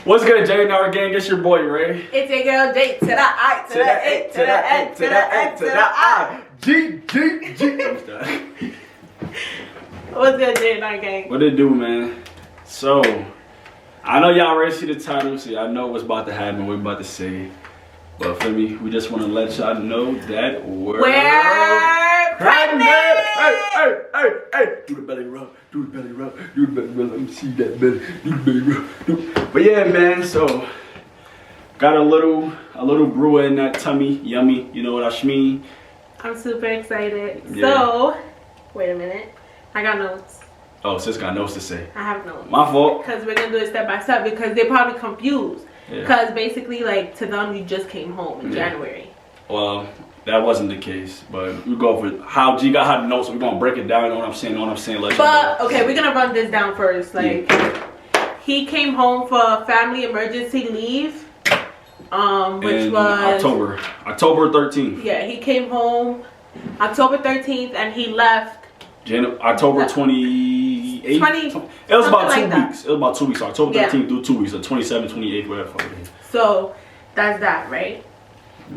What's good, J&R GanG? It's your boy, Ray. It's your girl, J to the I, to the A, to the N, to the N, to the I. G. I'm done. What's good, J&R GanG? What it do, man? So, I know y'all already see the title, so y'all know what's about to happen, what we're about to say. But for me, we just want to let y'all know that we're pregnant! Hey! Do the belly rub, do the belly rub, do the belly rub. Let me see that belly, do the belly rub. But yeah, man, so got a little brewer in that tummy, yummy, you know what I mean? I'm super excited. Yeah. So, wait a minute. I got notes. Oh, sis got notes to say. I have notes. My fault. Because we're going to do it step by step because they're probably confused. Yeah. Because basically, like, to them, you just came home in January. Well, that wasn't the case, but we go for how G got her notes, so we're gonna break it down, you know what I'm saying, But okay, we're gonna run this down first. Like, he came home for family emergency leave, which was October 13th. Yeah, he came home October 13th, and he left October 28th. It was about 2 weeks. It was about 2 weeks. So October 13th through 2 weeks, so 27th, 28th, whatever. So that's that, right?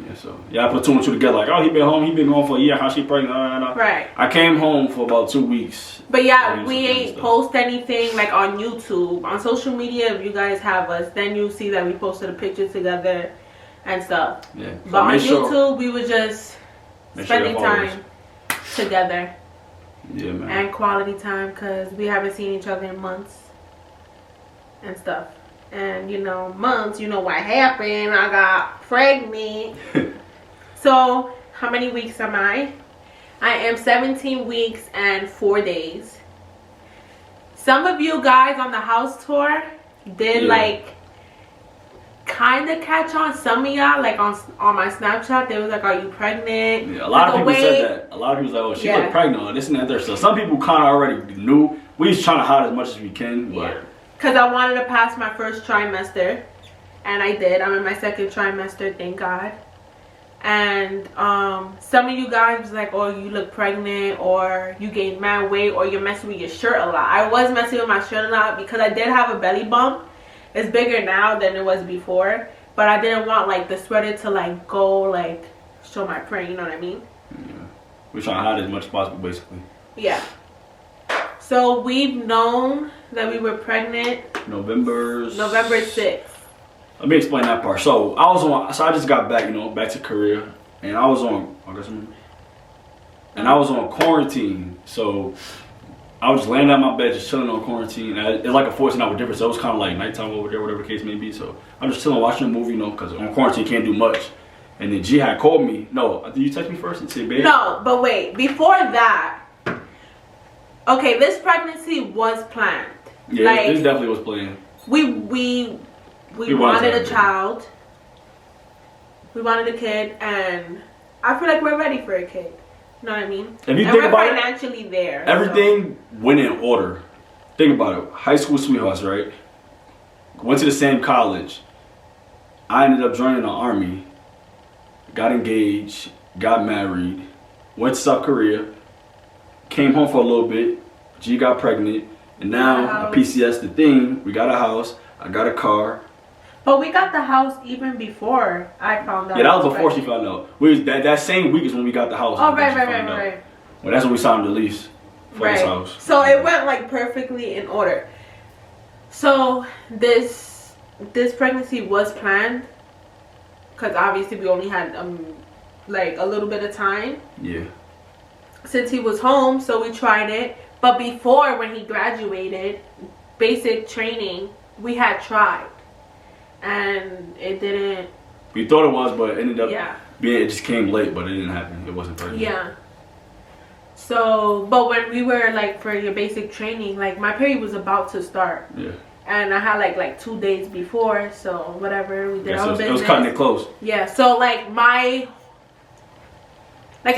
Yeah, so I put two and two together, like, oh, he been home for a year, how she pregnant, Right. I came home for about 2 weeks. But yeah, we ain't post anything like on YouTube. On social media, if you guys have us, then you see that we posted the pictures together and stuff. Yeah. So but on YouTube, we were just spending time together. Yeah, man. And quality time, because we haven't seen each other in months and stuff. And, you know, months, you know what happened. I got pregnant. So, how many weeks am I? I am 17 weeks and 4 days. Some of you guys on the house tour did, like, kind of catch on. Some of y'all, like, on my Snapchat, they was like, are you pregnant? Yeah, a lot of people said that. A lot of people was like, oh, she look pregnant, or this and that. So, some people kind of already knew. We was trying to hide as much as we can, but... Yeah. Because I wanted to pass my first trimester. And I did. I'm in my second trimester, thank God. And some of you guys was like, oh, you look pregnant, or you gained mad weight, or you're messing with your shirt a lot. I was messing with my shirt a lot because I did have a belly bump. It's bigger now than it was before. But I didn't want, like, the sweater to, like, go, like, show my print. You know what I mean? Yeah. We're trying to hide as much as possible, basically. Yeah. So we've known that we were pregnant November 6th. Let me explain that part. So I just got back, you know, back to Korea, and I was on quarantine. So I was just laying on my bed, just chilling on quarantine. It's like a 14-hour difference. So it was kind of like nighttime over there, whatever the case may be. So I'm just chilling, watching a movie, you know, because on quarantine you can't do much. And then G had called me. No, did you text me first and say, babe? No, but wait, before that. Okay, this pregnancy was planned. Yeah, like, this definitely was planned. We wanted a child. We wanted a kid, and I feel like we're ready for a kid. You know what I mean? If you think about it, financially there. Everything went in order. Think about it. High school sweethearts, right? Went to the same college. I ended up joining the army. Got engaged. Got married. Went to South Korea. Came home for a little bit. G got pregnant. And now, a PCS the thing. We got a house. I got a car. But we got the house even before I found out. Yeah, that was before she found out. That same week is when we got the house. Oh, right. Well, that's when we signed the lease for this house. So it went, like, perfectly in order. So this pregnancy was planned. Because obviously we only had, like, a little bit of time. Yeah. Since he was home, so we tried it. But before, when he graduated, basic training, we had tried. And it didn't... We thought it was, but it ended up being, it just came late, but it didn't happen. It wasn't pregnant. Yeah. So, but when we were, like, for your basic training, like, my period was about to start. Yeah. And I had, like 2 days before, so whatever. We did our business. It was cutting it close. Yeah, so, like, it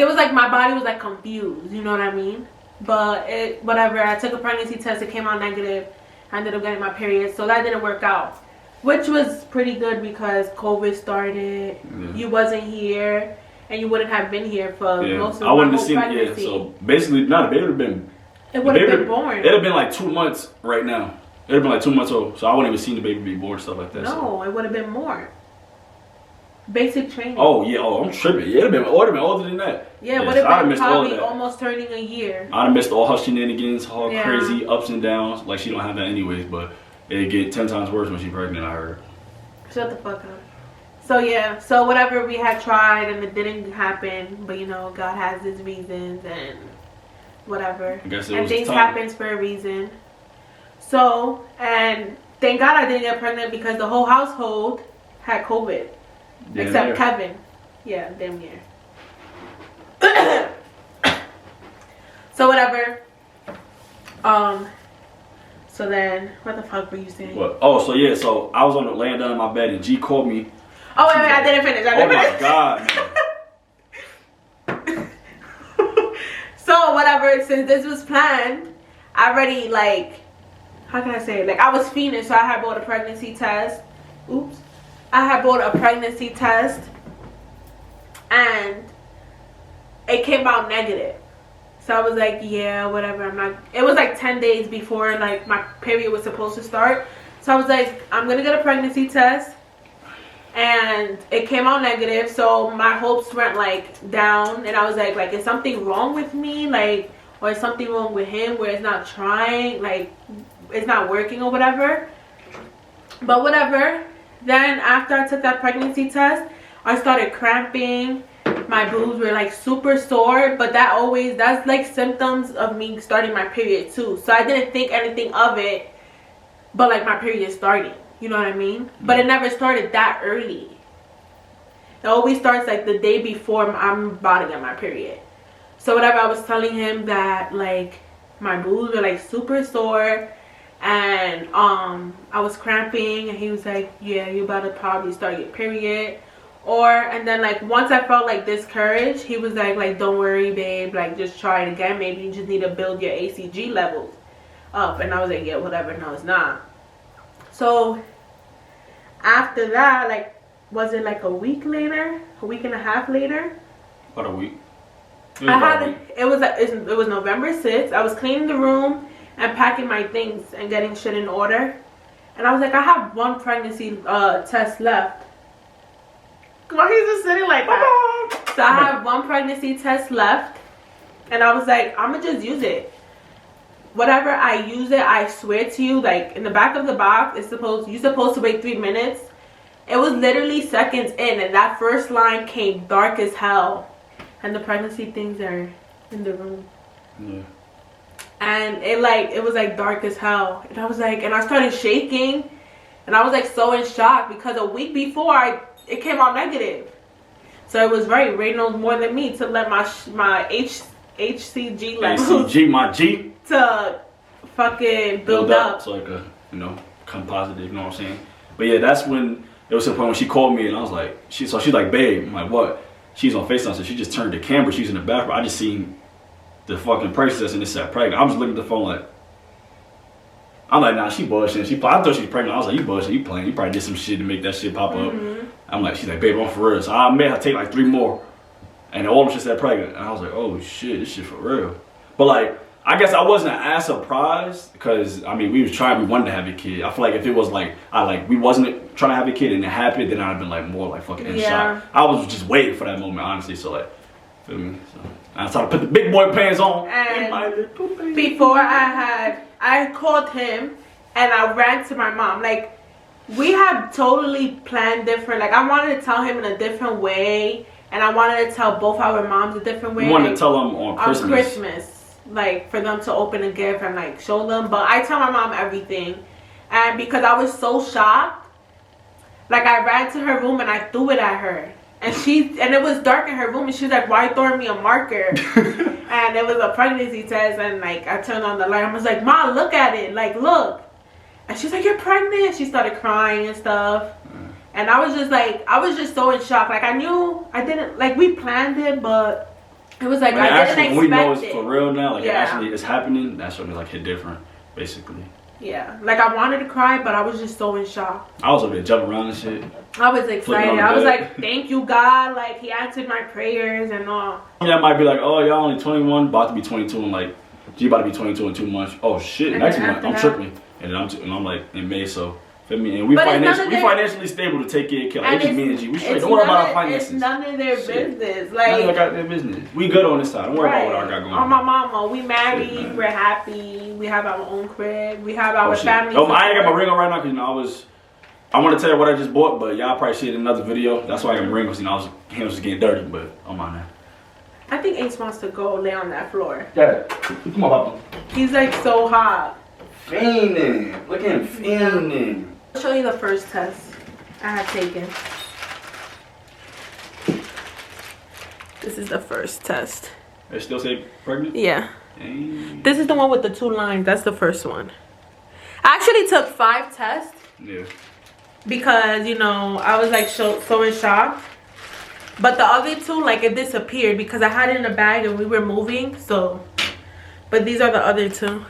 was like my body was, like, confused, you know what I mean? But whatever, I took a pregnancy test, it came out negative. I ended up getting my period, so that didn't work out. Which was pretty good because COVID started, you wasn't here, and you wouldn't have been here for most of the whole pregnancy. So basically, the baby would have been... It would have been born. It would have been like 2 months right now. It'd have been like 2 months old, so I wouldn't even seen the baby be born, stuff like that. No, so. it would have been more. Basic training. Oh yeah, I'm tripping. Yeah, it'd have been older than that. Yeah, it would have been probably almost turning a year. I'd have missed all her shenanigans, all crazy ups and downs. Like she don't have that anyways, but it'd get 10 times worse when she's pregnant, I heard. Shut the fuck up. So yeah, so whatever we had tried and it didn't happen, but you know, God has his reasons and whatever. I guess it and was things time. happens for a reason. So, and thank God I didn't get pregnant because the whole household had COVID. Yeah, except Kevin. Yeah, damn near. So whatever. So then, what the fuck were you saying? What? Oh, so yeah, so I was laying down in my bed and G called me. Oh, wait, I didn't finish. Oh my God, man. So whatever, since this was planned, I already like, how can I say it? Like I was fiending, so I had bought a pregnancy test. Oops. I had bought a pregnancy test and it came out negative. So I was like, yeah, whatever. I'm not. It was like 10 days before like my period was supposed to start. So I was like, I'm gonna get a pregnancy test, and it came out negative. So my hopes went like down, and I was like, is something wrong with me, like, or is something wrong with him where it's not trying, like, it's not working or whatever. But whatever. Then after I took that pregnancy test, I started cramping. My boobs were like super sore, but that's like symptoms of me starting my period too. So I didn't think anything of it, but like my period starting, you know what I mean? But it never started that early. It always starts like the day before I'm about to get my period. So whatever, I was telling him that like my boobs were like super sore and I was cramping, and he was like, yeah, you about to probably start your period. And then like once I felt like discouraged, he was like don't worry babe, like just try it again, maybe you just need to build your ACG levels up. And I was like, yeah, whatever. No, it's not. So after that, like, was it like a week and a half later? About a week. It was November 6th. I was cleaning the room and packing my things and getting shit in order, and I was like, I have one pregnancy test left. Why he's just sitting like that? So I have one pregnancy test left, and I was like, I'm gonna just use it. Whatever I use it, I swear to you, like in the back of the box, you're supposed to wait 3 minutes. It was literally seconds in, and that first line came dark as hell, and the pregnancy things are in the room. Yeah. And it was like dark as hell, and I was like, and I started shaking, and I was like so in shock because a week before it came out negative. So it was right. Ray knows more than me to let my HCG levels. HCG, my G. To fucking build up. So like come positive, you know what I'm saying? But yeah, that's when it was the point when she called me and I was like, she's like, babe, I'm like, what? She's on FaceTime, so she just turned the camera, she's in the bathroom. I just seen the fucking process and it said pregnant. I was looking at the phone like, I'm like, nah, she bullshitting. I thought she was pregnant. I was like, you bullshitting, you playing. You probably did some shit to make that shit pop up. I'm like, she's like, babe, I'm for real. So I made her take like 3 more. And all of them shit said pregnant. And I was like, oh shit, this shit for real. But like, I guess I wasn't as surprised because, I mean, we wanted to have a kid. I feel like if it was like, we wasn't trying to have a kid and it happened, then I'd have been like more like fucking in shock. I was just waiting for that moment, honestly. So like, feel me? So I started to put the big boy pants on. And before I called him and I ran to my mom. Like, we had totally planned different. Like, I wanted to tell him in a different way, and I wanted to tell both our moms a different way. You wanted to tell them on Christmas, like for them to open a gift and like show them. But I tell my mom everything, and because I was so shocked, like I ran to her room and I threw it at her. And it was dark in her room, and she was like, why are you throwing me a marker? And it was a pregnancy test, and like I turned on the light. I was like, Ma, look at it, like look. And she's like, you're pregnant. She started crying and stuff. And I was just so in shock. Like we planned it, but it was like, I didn't expect it. When we know it's for real now, like actually it's happening, that's when it like hit different, basically. Yeah, like I wanted to cry, but I was just so in shock. I was over there jumping around and shit. I was excited. I was like, thank you, God. Like, he answered my prayers and all. Yeah, might be like, oh, y'all only 21, about to be 22, and like, G about to be 22 in 2 months. Oh, shit, next month. I'm tripping. and I'm like in May, so. Feel me? And we But financially stable to take care of kids. Like, it's just me and G. We straight. Don't worry about our finances. It's none of their business. Like, none of their business. We good on this side. Don't worry about what I got going on. On my mama, we married. We're happy. We have our own crib. We have our family. Oh, I ain't got my ring on right now because I want to tell you what I just bought, but y'all probably see it in another video. That's why I got my ring because hands was getting dirty, but I'm on there. I think Ace wants to go lay on that floor. Yeah, come on, Papa. He's like so hot. Fiending. Look at him fiending. I'll show you the first test I had taken. This is the first test. They still say pregnant? Yeah. Dang. This is the one with the 2 lines. That's the first one. I actually took 5 tests. Yeah. Because, you know, I was like so in shock. But the other 2, like, it disappeared because I had it in a bag and we were moving. So, but these are the other 2.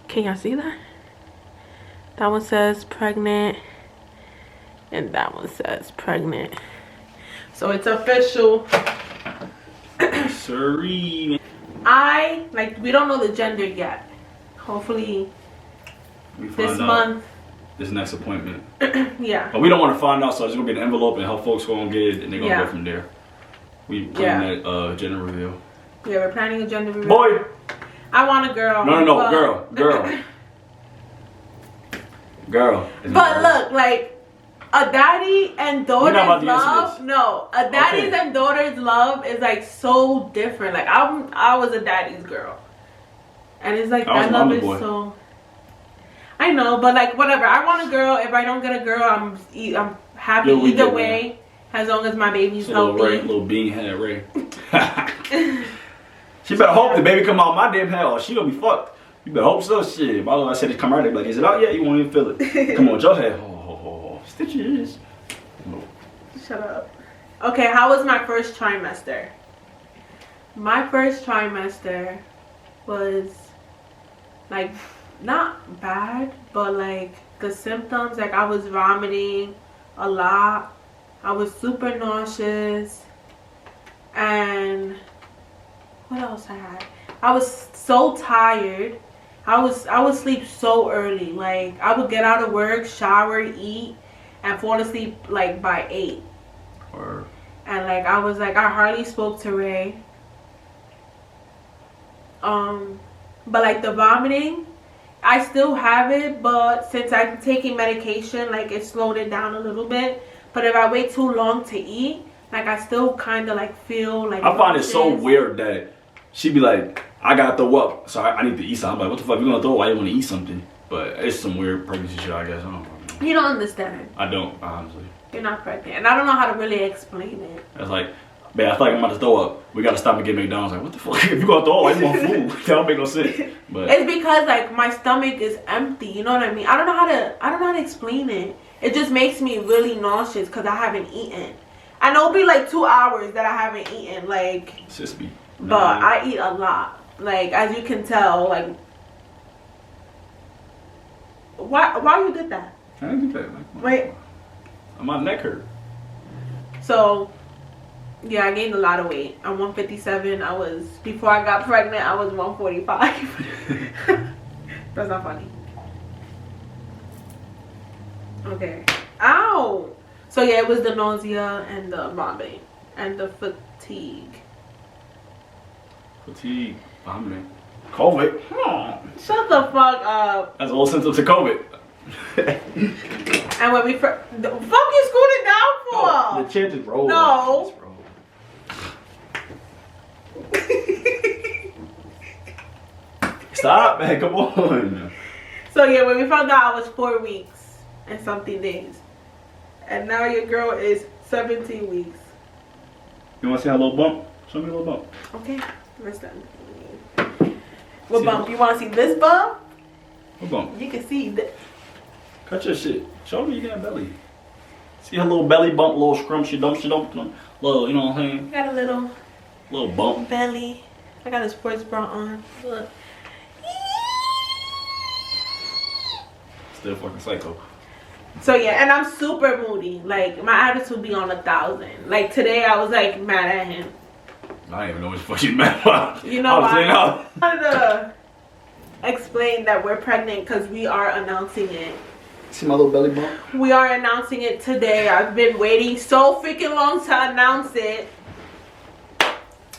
Can y'all see that? That one says pregnant. And that one says pregnant. So it's official. Sorry. We don't know the gender yet. Hopefully this month. This next appointment. Yeah. But we don't want to find out, so I'm just going to get an envelope and help folks go and get it. And they're going to go from there. We planning that gender reveal. Yeah, we're planning a gender reveal. Boy! I want a girl. No, girl. Girl. But look, like, a daddy and daughter's love. No, a daddy's and daughter's love is like so different. Like I was a daddy's girl, and it's like that love is so. I know, but like whatever. I want a girl. If I don't get a girl, I'm happy either way, as long as my baby's healthy. Little bean head Ray. She better hope the baby come out my damn hell, or she gonna be fucked. You better hope so. Shit. I said it come right. They be like, is it out yet? You won't even feel it. Come on, your head. Oh, stitches. Oh. Shut up. Okay, how was my first trimester? My first trimester was like not bad, but like the symptoms, like I was vomiting a lot. I was super nauseous, and what else I had? I was so tired. I would sleep so early. Like I would get out of work, shower, eat, and fall asleep like by 8. And like I was like, I hardly spoke to Ray. But like the vomiting, I still have it, but since I'm taking medication, like it slowed it down a little bit. But if I wait too long to eat, like I still kind of like feel like. I find it so weird that she be like, I gotta throw up, so I need to eat something. I'm like, what the fuck, you gonna throw up? Why you wanna eat something? But it's some weird pregnancy shit, I guess. I don't know. You don't understand. I don't, honestly. You're not pregnant. And I don't know how to really explain it. It's like, man, I feel like I'm about to throw up. We gotta stop and get McDonald's. Like, what the fuck? If you gonna throw up, I want food. That don't make no sense. But it's because like my stomach is empty. You know what I mean? I don't know how to explain it. It just makes me really nauseous because I haven't eaten. I know it'll be like 2 hours that I haven't eaten. Like, but I eat a lot. Like, as you can tell, like, why you did that? I didn't do that. Like, wait, my neck hurt. So, yeah, I gained a lot of weight. I'm 157. Before I got pregnant, I was 145. That's not funny. Okay. Ow! So yeah, it was the nausea and the vomiting and the fatigue. Vomiting. COVID. Shut the fuck up. That's all symptoms of COVID. And when we the fuck you scooted down for? Oh, the chair just rolled. No. Stop, man. Come on. So yeah, when we found out I was 4 weeks and something days. And now your girl is 17 weeks. You want to see a little bump? Show me a little bump. Okay. Where's that? What bump? You want to see this bump? What bump? You can see that. Cut your shit. Show me your damn belly. See her little belly bump, little scrumptious, little, you know what I'm saying? Got a little bump. Belly. I got a sports bra on. Look. Still fucking psycho. So yeah, and I'm super moody. Like my attitude be on 1,000. Like today I was like mad at him. I didn't even know what the fuck you meant. You know why? I wanted to explain that we're pregnant because we are announcing it. See my little belly bump? We are announcing it today. I've been waiting so freaking long to announce it.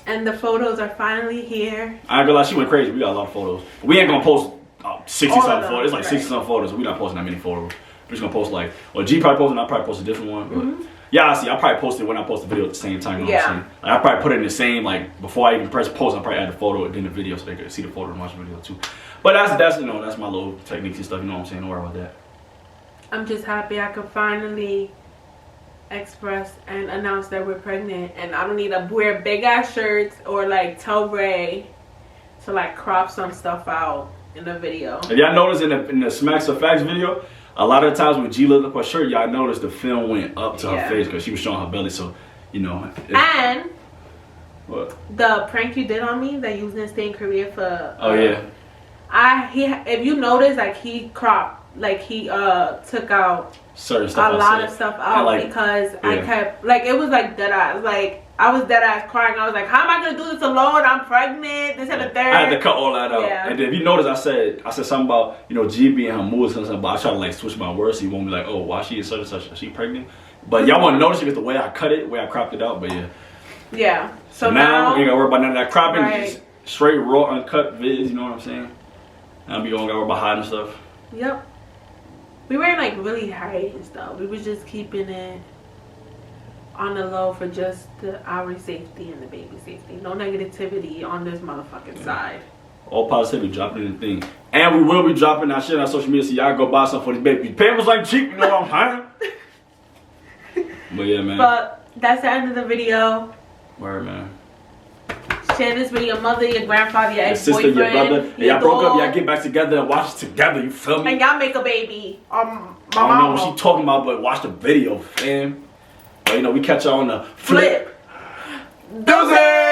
And the photos are finally here. I ain't gonna lie, she went crazy. We got a lot of photos. We ain't gonna post 60-something photos. It's like 60-something photos. We're not posting that many photos. We're just gonna post like, well, G probably posted, and I'll probably post a different one. But yeah, I see. I'll probably post it when I post the video at the same time. You know what I'm saying? Like, I'll probably put it in the same, like, before I even press post, I'll probably add the photo and then the video so they could see the photo and watch the video too. But that's you know, that's my little techniques and stuff. You know what I'm saying? Don't worry about that. I'm just happy I could finally express and announce that we're pregnant, and I don't need to wear big ass shirts or like tell Ray to like crop some stuff out in the video. If y'all notice in the Smacks or Facts video, a lot of the times when G looked up her shirt, y'all noticed the film went up to her face because she was showing her belly. So you know. And what? The prank you did on me that you was gonna stay in Korea for. Oh yeah. If you notice, like he cropped. Like he took out certain stuff, a lot of stuff out, like, because I kept like it was like dead ass. Like I was dead ass crying. I was like, how am I gonna do this alone? I'm pregnant. This and the third. I had to cut all that out. Yeah. And then if you notice, I said something about, you know, G being her mood or something. But I try to like switch my words so you won't be like, oh, why she is such and such? Is she pregnant? But y'all won't notice it because the way I cut it, the way I cropped it out. But yeah. Yeah. So now you ain't gotta worry about none of that cropping. Just straight raw uncut vids. You know what I'm saying? Now we don't gotta worry about hiding stuff. Yep. We weren't like really hiding stuff. We was just keeping it on the low for just our safety and the baby's safety. No negativity on this motherfucking side. All positivity, dropping in the thing. And we will be dropping that shit on social media, so y'all go buy something for this baby. Pampers ain't cheap, you know what I'm saying? But yeah, man. But that's the end of the video. Word, man. Share this with your mother, your grandfather, your ex-boyfriend, sister, your brother. And y'all broke up, y'all get back together and watch it together, you feel me? And y'all make a baby. My I don't know what she talking about, but watch the video, fam. But you know, we catch y'all on the flip. Deuces!